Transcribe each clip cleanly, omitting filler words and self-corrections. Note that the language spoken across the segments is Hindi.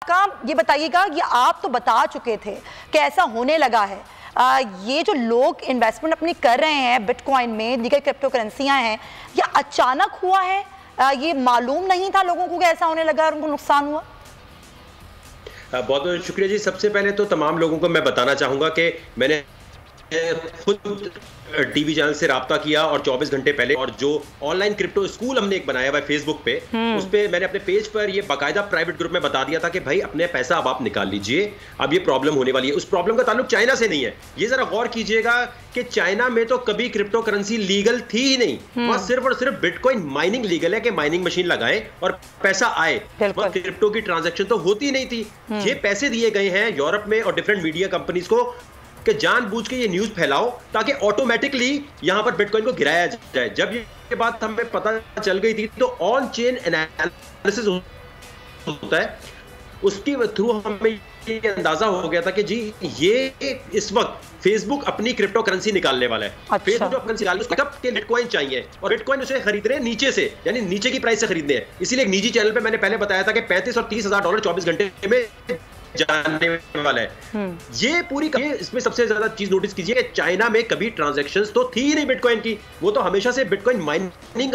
का ये बताइएगा, ये आप तो बता चुके थे कि ऐसा होने लगा है। ये जो लोग इन्वेस्टमेंट अपनी कर रहे हैं बिटकॉइन में, दीगर क्रिप्टो करेंसियां हैं, ये अचानक हुआ है? ये मालूम नहीं था लोगों को कि ऐसा होने लगा और उनको नुकसान हुआ? बहुत बहुत शुक्रिया जी। सबसे पहले तो तमाम लोगों को मैं बताना चाहूंगा कि मैंने खुद टीवी चैनल से राब्ता किया और 24 घंटे पहले, और जो ऑनलाइन क्रिप्टो स्कूल हमने एक बनाया हुआ है फेसबुक पे, उस पे मैंने अपने पेज पर ये बाकायदा प्राइवेट ग्रुप में बता दिया था कि भाई अपने पैसा अब आप निकाल लीजिए, अब ये प्रॉब्लम होने वाली है। उस प्रॉब्लम का ताल्लुक चाइना से नहीं है। ये जरा गौर कीजिएगा कि चाइना में तो कभी क्रिप्टो करेंसी लीगल थी ही नहीं। वहां सिर्फ और सिर्फ बिटकॉइन माइनिंग लीगल है कि माइनिंग मशीन लगाएं और पैसा आए। वहां क्रिप्टो की ट्रांजैक्शन तो होती नहीं थी। ये पैसे दिए गए हैं यूरोप में और डिफरेंट मीडिया कंपनीज को कि जानबूझ के ये न्यूज फैलाओ ताकि ऑटोमेटिकली यहां पर बिटकॉइन को गिराया जाए। जब ये बात हमें पता चल गई थी तो ऑन चेन एनालिसिस होता है, उसके थ्रू हमें ये अंदाजा हो गया था कि जी ये इस वक्त फेसबुक अपनी क्रिप्टो करेंसी निकालने वाला है। फेसबुक जो करेंसी निकाल उसको कब के बिटकॉइन चाहिए और बिटकॉइन उसे खरीद रहे हैं नीचे से, यानी नीचे की प्राइस से खरीदने हैं। इसीलिए एक निजी चैनल पे मैंने पहले बताया था कि 35 और 30 हजार डॉलर 24 घंटे में जानने वाला है। ये पूरी इसमें सबसे ज्यादा चीज नोटिस कीजिए कि चाइना में कभी ट्रांजैक्शंस तो थी ही नहीं बिटकॉइन की। वो तो हमेशा से बिटकॉइन माइनिंग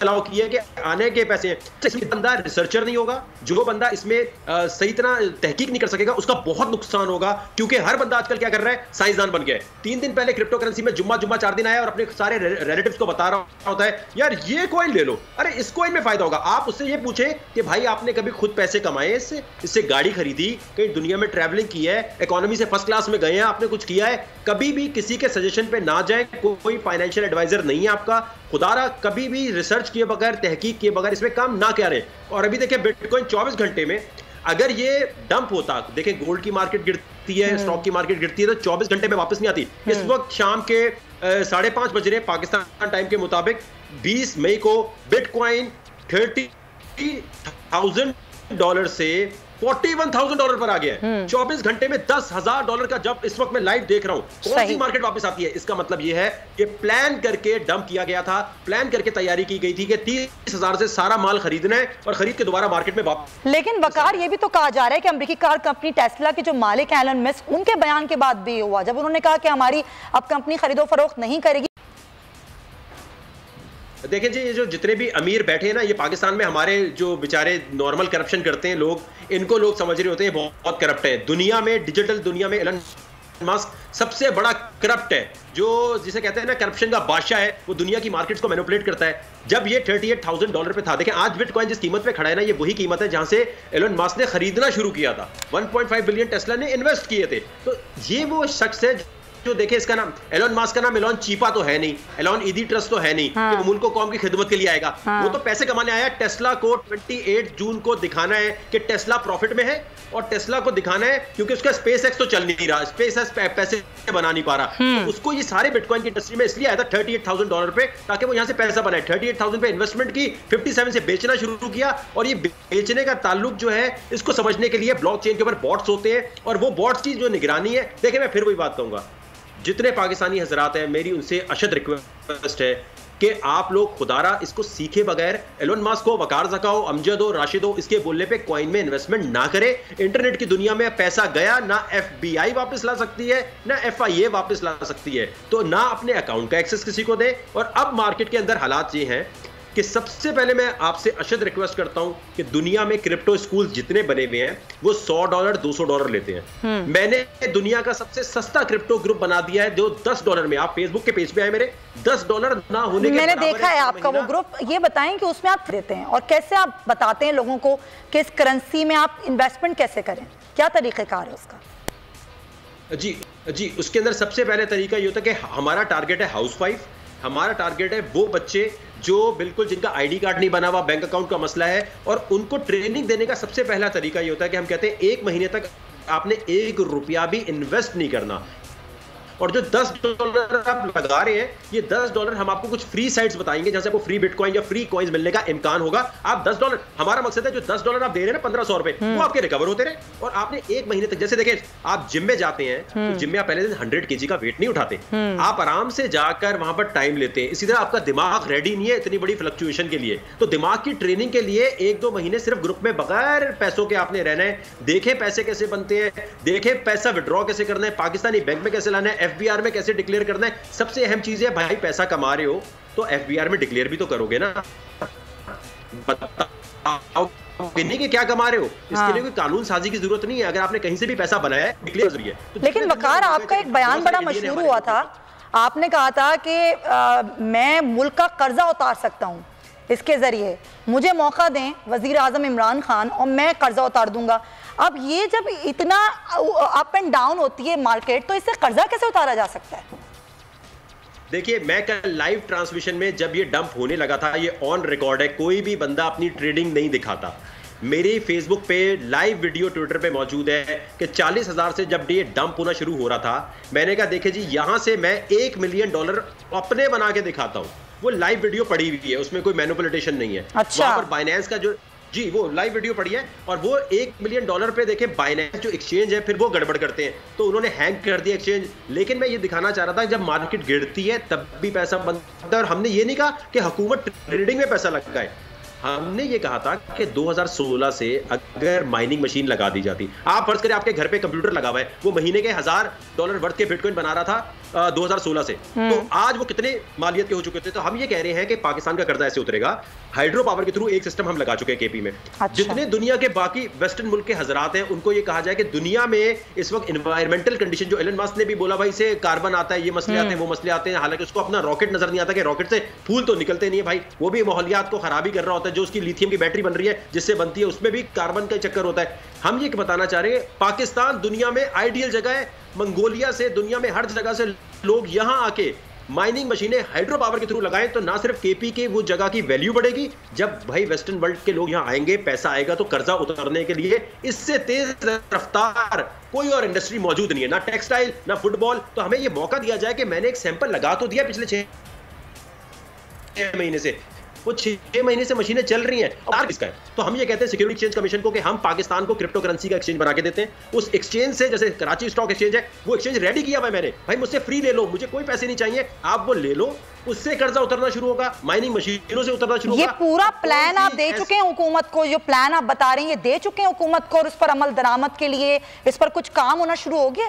अलाउ किया कि आने के पैसे हैं। इसमें बंदा रिसर्चर नहीं होगा, जो बंदा इसमें सही तरह तहकीक नहीं कर सकेगा उसका बहुत नुकसान होगा, क्योंकि हर बंदा आजकल क्या कर रहा है, साइंसदान बन गया है। 3 दिन पहले क्रिप्टो करेंसी में जुम्मा 4 दिन आया और अपने सारे रिलेटिव्स को बता रहा होता है यार ये कॉइन ले लो, अरे इस कॉइन में फायदा होगा। आप उससे ये पूछे कि भाई आपने कभी खुद पैसे कमाए इससे गाड़ी खरीदी, कहीं दुनिया में ट्रैवलिंग की है, इकोनॉमी से फर्स्ट क्लास में गए हैं, आपने कुछ किया है? कभी भी किसी के सजेशन पे ना जाए। कोई फाइनेंशियल एडवाइजर नहीं है आपका। खुदारा कभी भी रिसर्च किए बगैर, तहकीक किए बगैर इसमें काम ना करें। और अभी देखिए बिटकॉइन 24 घंटे में अगर ये डंप होता, देखिए गोल्ड की मार्केट गिरती है, स्टॉक की मार्केट गिरती है, तो 24 घंटे में वापस नहीं आती। इस वक्त शाम के 5:30 बज रहे पाकिस्तान टाइम के मुताबिक 20 मई को बिटकॉइन $30,000 से $41,000 पर आ गया है। 24 घंटे में $10,000 का जब इस वक्त मैं लाइव देख रहा हूं, कौन सी मार्केट वापस आती है? इसका मतलब यह है कि प्लान करके डंप किया गया था, प्लान करके तैयारी की गई थी कि 30,000 से सारा माल खरीदना है और खरीद के दोबारा मार्केट में वापस। लेकिन वकार ये भी तो कहा जा रहा है कि अमेरिकी कार कंपनी टेस्ला के जो मालिक हैं एलन मस्क, उनके बयान के बाद भी हुआ जब उन्होंने कहा कि हमारी अब कंपनी खरीदो फरोख्त नहीं करेगी। देखें जी, ये जो जितने भी अमीर बैठे हैं ना, ये पाकिस्तान में हमारे जो बेचारे नॉर्मल करप्शन करते हैं लोग, इनको लोग समझ रहे होते हैं बहुत करप्ट है। दुनिया में, डिजिटल दुनिया में एलन मस्क सबसे बड़ा करप्ट है, जो जिसे कहते हैं ना करप्शन का बादशाह है। वो दुनिया की मार्केट्स को मैनिपुलेट करता है। जब ये $38,000 पे था, देखें आज बिटकॉइन जिस कीमत पे खड़ा है ना, ये वही कीमत है जहां से एलन मस्क ने खरीदना शुरू किया था। 1.5 बिलियन टेस्ला ने इन्वेस्ट किए थे। तो ये वो शख्स है जो, देखे इसका नाम एलन मस्क का नाम एलन चीपा तो है नहीं, एलन ईदी ट्रस्ट तो है नहीं कि वो मुल्क को कौम की खिदमत के लिए आएगा। वो तो पैसे कमाने आया। टेस्ला को 28 जून को दिखाना है कि टेस्ला प्रॉफिट में है, और टेस्ला को दिखाना है क्योंकि उसका स्पेस एक्स तो चल नहीं रहा, स्पेस एक्स पैसे बना नहीं पा रहा। तो उसको ये सारे बिटकॉइन की इंडस्ट्री में इसलिए आया था $38,000 पे, ताकि वो यहां से पैसा बनाए। 38,000 पे इन्वेस्टमेंट की, 57 से बेचना शुरू किया। और ये बेचने का ताल्लुक जो है, इसको समझने के लिए ब्लॉकचेन के ऊपर बॉट्स होते हैं, और वो बॉट्स की जो निगरानी है, देखिए मैं फिर वही बात कहूंगा, जितने पाकिस्तानी हजरात हैं, मेरी उनसे अशद रिक्वेस्ट है कि आप लोग खुदारा इसको सीखे बगैर एलन मस्क हो, वकार ज़का हो, अमजद हो, राशिद हो, इसके बोलने पे कॉइन में इन्वेस्टमेंट ना करें। इंटरनेट की दुनिया में पैसा गया, ना FBI वापस ला सकती है, ना FIA वापस ला सकती है। तो ना अपने अकाउंट का एक्सेस किसी को दे। और अब मार्केट के अंदर हालात ये हैं कि सबसे पहले मैं आपसे अशद रिक्वेस्ट करता हूं कि दुनिया में क्रिप्टो स्कूल जितने बने हुए हैं वो $100 $200 लेते हैं। मैंने दुनिया का सबसे सस्ता क्रिप्टो ग्रुप बना दिया है जो $10 में, आप फेसबुक के पेज पे आए मेरे, $10 ना होने के मैंने देखा है आपका वो ग्रुप। ये बताएं कि उसमें आप देते हैं और कैसे आप बताते हैं लोगों को कि इस करेंसी में आप इन्वेस्टमेंट कैसे करें, क्या तरीक़ेकार है उसका? जी, उसके अंदर सबसे पहले तरीका ये होता है कि हमारा टारगेट है हाउसवाइफ, हमारा टारगेट है वो बच्चे जो बिल्कुल जिनका ID कार्ड नहीं बना हुआ, बैंक अकाउंट का मसला है, और उनको ट्रेनिंग देने का सबसे पहला तरीका ये होता है कि हम कहते हैं 1 महीने तक आपने 1 रुपया भी इन्वेस्ट नहीं करना। और जो $10 आप लगा रहे हैं, ये $10 हम आपको कुछ फ्री साइट्स बताएंगे जहां से आपको फ्री बिटकॉइन या फ्री कॉइन्स मिलने का इम्कान होगा। आप $10, हमारा मकसद है जो $10 आप दे रहे हैं ना, 1500 रुपए, वो आपके रिकवर होते रहे और आपने 1 महीने तक, जैसे देखें आप जिम में जाते हैं तो जिम में आप पहले 100 kg का वेट नहीं उठाते, आप आराम से जाकर वहां पर टाइम लेते हैं। इसी तरह आपका दिमाग रेडी नहीं है इतनी बड़ी फ्लक्चुएशन के लिए, तो दिमाग की ट्रेनिंग के लिए 1-2 महीने सिर्फ ग्रुप में बगैर पैसों के आपने रहना है। देखें पैसे कैसे बनते हैं, देखें पैसा विड्रॉ कैसे करना है, पाकिस्तानी बैंक में कैसे लाना है, FBR में कैसे डिक्लेयर करना है। सबसे अहम चीज है भाई, पैसा कमा रहे हो तो FBR में डिक्लेयर भी तो करोगे ना, बताओ नहीं कि क्या कमा रहे हो। इसके लिए कोई कानून साजी की जरूरत नहीं है, अगर आपने कहीं से भी पैसा बनाया है डिक्लेयर जरूरी है। तो लेकिन वकार, आपका एक बयान बड़ा मशहूर हुआ था, आपने कहा था कि मैं मुल्क का कर्जा उतार सकता हूं, इसके जरिए मुझे मौका दें वजीर आजम इमरान खान और मैं कर्जा उतार दूंगा। अब ये जब इतना अप एंड डाउन होती है मार्केट, तो इससे कर्जा कैसे उतारा जा सकता है? देखिए, मैं कल लाइव ट्रांसमिशन में जब ये डंप होने लगा था, ये ऑन रिकॉर्ड है, कोई भी बंदा अपनी ट्रेडिंग नहीं दिखाता। मेरी फेसबुक पे लाइव वीडियो, ट्विटर पे मौजूद है कि 40,000 से जब ये डंप होना शुरू हो रहा था, मैंने कहा देखे जी, यहां से मैं $1 मिलियन अपने बना के दिखाता हूं। वो लाइव वीडियो पड़ी हुई है, उसमें कोई मैनिपुलेशन नहीं है। अच्छा। वहां पर बाइनेंस का जो जी वो लाइव वीडियो पड़ी है और वो $1 मिलियन पे देखे बाइनेंस जो एक्सचेंज है फिर वो गड़बड़ करते हैं, तो उन्होंने हैंग कर दिया एक्सचेंज। लेकिन मैं ये दिखाना चाह रहा था जब मार्केट गिरती है तब भी पैसा बनता है, और हमने ये नहीं कहा कि हुकूमत ट्रेडिंग में पैसा लगाए, हमने ये कहा था कि 2016 से अगर माइनिंग मशीन लगा दी जाती, आप फर्ज करें आपके घर पे कंप्यूटर लगा हुआ है, वो महीने के $1000 वर्थ के बिटकॉइन बना रहा था 2016 से, तो आज वो कितने मालियत के हो चुके थे। तो हम ये कह रहे हैं कि पाकिस्तान का कर्जा ऐसे उतरेगा, हाइड्रो पावर के थ्रू एक सिस्टम हम लगा चुके हैं केपी में। अच्छा। जितने दुनिया के बाकी वेस्टर्न मुल्क के हजरात हैं उनको ये कहा जाए कि दुनिया में इस वक्त एनवायरमेंटल कंडीशन, जो एलन मस्क ने भी बोला भाई से कार्बन आता है, ये मसले आते हैं, वो मसले आते हैं, हालांकि उसको अपना रॉकेट नजर नहीं आता कि रॉकेट से फूल तो निकलते नहीं है भाई, वो भी माहौलियात को खराबी कर रहा होता है। जो उसकी लिथियम की बैटरी बन रही है जिससे बनती है, उसमें भी कार्बन का चक्कर होता है। हम ये बताना चाह रहे हैं पाकिस्तान दुनिया में आइडियल जगह है, मंगोलिया से, दुनिया में हर जगह से लोग यहां आके माइनिंग मशीनें हाइड्रो पावर के थ्रू लगाएं, तो ना सिर्फ केपी के वो जगह की वैल्यू बढ़ेगी, जब भाई वेस्टर्न वर्ल्ड के लोग यहां आएंगे, पैसा आएगा, तो कर्जा उतारने के लिए इससे तेज रफ्तार कोई और इंडस्ट्री मौजूद नहीं है, ना टेक्सटाइल ना फुटबॉल। तो हमें ये मौका दिया जाए कि मैंने एक सैंपल लगा तो दिया पिछले 6 महीने से, वो 6 महीने से मशीनें चल रही हैं, और किसका है? तो हम ये कहते हैं सिक्योरिटी एक्सचेंज कमीशन को कि हम पाकिस्तान को क्रिप्टो करेंसी का एक्सचेंज बना के देते हैं। उस एक्सचेंज से, जैसे कराची स्टॉक एक्सचेंज है, वो एक्सचेंज रेडी किया हुआ है मैंने, भाई मुझसे फ्री ले लो, मुझे कोई पैसे नहीं चाहिए, आप वो ले लो, उससे कर्जा उतरना शुरू होगा, माइनिंग मशीनों से उतरना शुरू होगा। ये पूरा प्लान आप दे चुके हैं हुकूमत को, जो प्लान आप बता रहे हैं ये दे चुके हैं हुकूमत को, और उस पर अमल दरामद के लिए इस पर कुछ काम होना शुरू हो गया?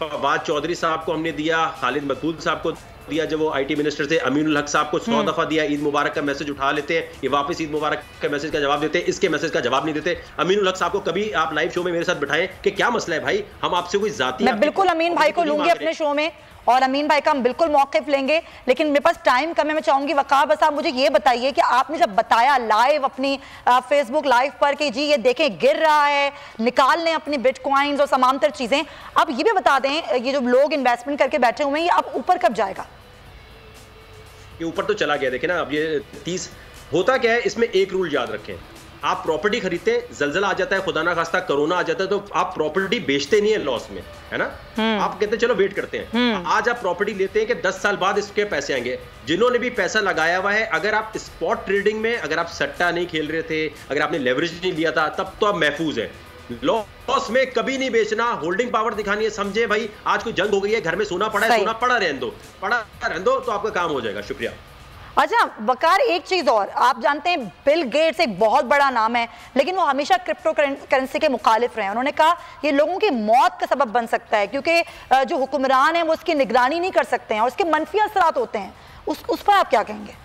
फवाद चौधरी साहब को हमने दिया, खालिद मकबूल साहब को दिया, जब वो आईटी मिनिस्टर थे, अमीनुल हक साहब को 100 दफा दिया, ईद मुबारक का मैसेज उठा लेते हैं, ये वापस ईद मुबारक का मैसेज का जवाब देते हैं, इसके मैसेज का जवाब नहीं देते। अमीनुल हक साहब को कभी आप लाइव शो में मेरे साथ बिठाएं कि क्या मसला है भाई, हम आपसे कोई जाती, मैं बिल्कुल अमीन भाई को लूंगी अपने शो में, और अमीन भाई का हम बिल्कुल मौक़िफ़ लेंगे, लेकिन मेरे पास टाइम कम है। मैं चाहूंगी वकार, बस आप मुझे ये बताइए कि आपने जब बताया लाइव अपनी फेसबुक लाइव पर कि जी ये देखें गिर रहा है, निकाल लें अपनी बिटकॉइंस और तमाम तर चीज़ें, अब ये भी बता दें ये जो लोग इन्वेस्टमेंट करके बैठे हुए हैं ये अब ऊपर कब जाएगा? ये ऊपर तो चला गया, देखें ना, अब ये 30 होता क्या है, इसमें एक रूल याद रखें, आप प्रॉपर्टी खरीदते हैं, जलजला आ जाता है, खुदा ना खास्ता कोरोना आ जाता है, तो आप प्रॉपर्टी बेचते नहीं है लॉस में, है ना, आप कहते हैं चलो वेट करते हैं। आज आप प्रॉपर्टी लेते हैं कि 10 साल बाद इसके पैसे आएंगे। जिन्होंने भी पैसा लगाया हुआ है, अगर आप स्पॉट ट्रेडिंग में, अगर आप सट्टा नहीं खेल रहे थे, अगर आपने लेवरेज नहीं लिया था, तब तो आप महफूज है। लॉस में कभी नहीं बेचना, होल्डिंग पावर दिखानी है। समझे भाई, आज कोई जंग हो गई है, घर में सोना पड़ा है, सोना पड़ा रहने दो, पड़ा रहने दो, तो आपका काम हो जाएगा। शुक्रिया। अच्छा वकार, एक चीज और, आप जानते हैं बिल गेट्स एक बहुत बड़ा नाम है, लेकिन वो हमेशा क्रिप्टो करेंसी के मुखालिफ रहे हैं। उन्होंने कहा ये लोगों की मौत का सबब बन सकता है, क्योंकि जो हुक्मरान है वो उसकी निगरानी नहीं कर सकते हैं और उसके मनफी असरात होते हैं। उस पर आप क्या कहेंगे?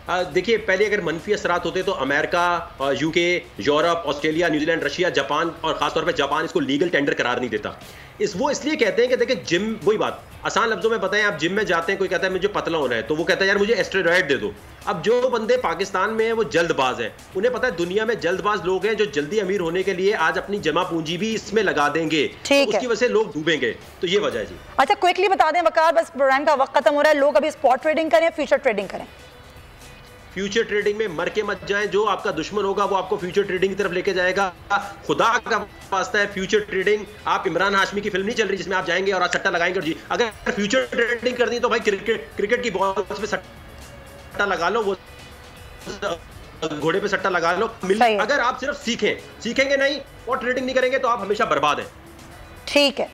देखिए, पहले अगर मनफी असरात होते तो America, UK, Europe, Australia, New Zealand, Russia, Japan और खासतौर पे जापान इसको लीगल टेंडर करार नहीं देता। वो इसलिए कहते हैं कि देखिए जिम, वही बात आसान लफ्जों में बताएं, आप जिम में जाते हैं, कोई कहता है मुझे पतला होना है, तो वो कहता है यार मुझे एस्टेरॉयड दे दो। अब जो बंदे पाकिस्तान में हैं वो जल्दबाज हैं, उन्हें पता है दुनिया में जल्दबाज लोग हैं जो जल्दी अमीर होने के लिए आज अपनी जमा पूंजी भी इसमें लगा देंगे, तो उसकी वजह से लोग डूबेंगे। तो ये वजह है जी। अच्छा क्विकली बता दें वकार, बस प्रोग्राम का वक्त खत्म हो रहा है, लोग अभी स्पॉट ट्रेडिंग करें, फ्यूचर ट्रेडिंग करें? फ्यूचर ट्रेडिंग में मर के मत जाएं। जो आपका दुश्मन होगा वो आपको फ्यूचर ट्रेडिंग की तरफ लेके जाएगा। खुदा का वास्ता है, फ्यूचर ट्रेडिंग, आप इमरान हाशमी की फिल्म नहीं चल रही जिसमें आप जाएंगे और आज सट्टा लगाएंगे और जी, अगर फ्यूचर ट्रेडिंग करनी तो भाई क्रिकेट की बॉल पे सट्टा लगा लो, वो घोड़े पे सट्टा लगा लो। अगर आप सिर्फ सीखेंगे नहीं और ट्रेडिंग नहीं करेंगे तो आप हमेशा बर्बाद हैं। ठीक है।